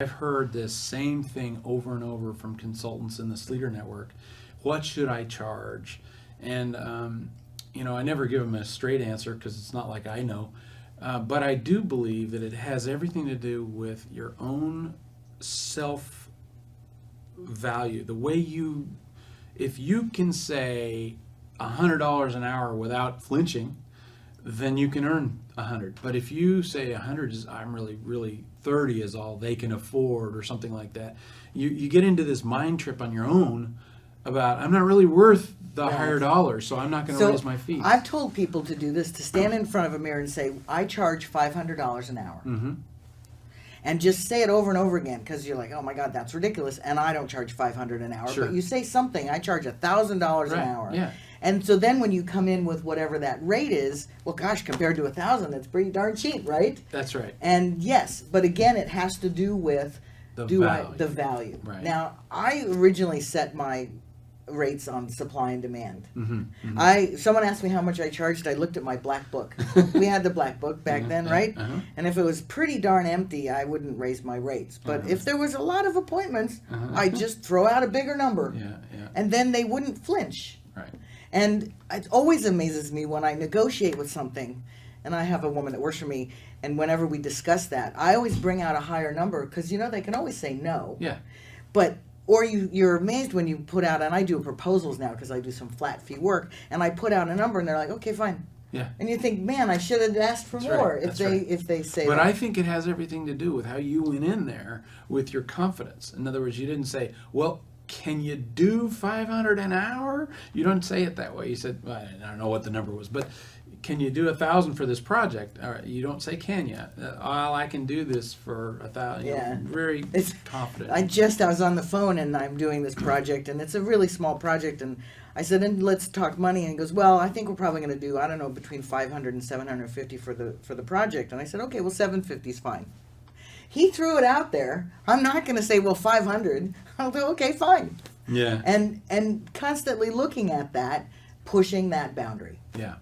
I've heard this same thing over and over from consultants in the Sleeter network. What should I charge? And, I never give them a straight answer because it's not like I know. But I do believe that it has everything to do with your own self value. The way if you can say $100 an hour without flinching, then you can earn 100. But if you say 100 is, I'm really 30 is all they can afford or something like that, you get into this mind trip on your own about, I'm not really worth the higher dollars, so I'm not going to raise my fees. I've told people to do this, to stand in front of a mirror and say, I charge $500 an hour. Mm-hmm. And just say it over and over again, because you're like, oh my God, that's ridiculous, and I don't charge $500 an hour. Sure. But you say something, I charge $1,000 an hour. Yeah. And so then when you come in with whatever that rate is, well, gosh, compared to $1,000, that's pretty darn cheap, right? That's right. And yes, but again, it has to do with The value. Right. Now, I originally set my rates on supply and demand. Mm-hmm. Mm-hmm. Someone asked me how much I charged. I looked at my black book. We had the black book back then, right? Uh-huh. And if it was pretty darn empty, I wouldn't raise my rates. But if there was a lot of appointments, I'd just throw out a bigger number. Yeah. And then they wouldn't flinch. Right. And it always amazes me when I negotiate with something, and I have a woman that works for me, and whenever we discuss that, I always bring out a higher number, because, they can always say no. Yeah. But, or you're amazed when you put out, and I do proposals now because I do some flat fee work, and I put out a number, and they're like, okay, fine. Yeah. And you think, man, I should have asked for more if they say But that. I think it has everything to do with how you went in there with your confidence. In other words, you didn't say, well, can you do 500 an hour? You don't say it that way. You said, well, I don't know what the number was, but can you do 1,000 for this project? All right, you don't say, can you? I can do this for 1,000. Yeah. Very confident. I was on the phone, and I'm doing this project, and it's a really small project, and I said, and let's talk money, and he goes, well, I think we're probably going to do, I don't know, between 500 and 750 for the project. And I said, okay, well, 750 is fine. He threw it out there. I'm not going to say, well, 500. I'll go, okay, fine. Yeah. And constantly looking at that, pushing that boundary. Yeah.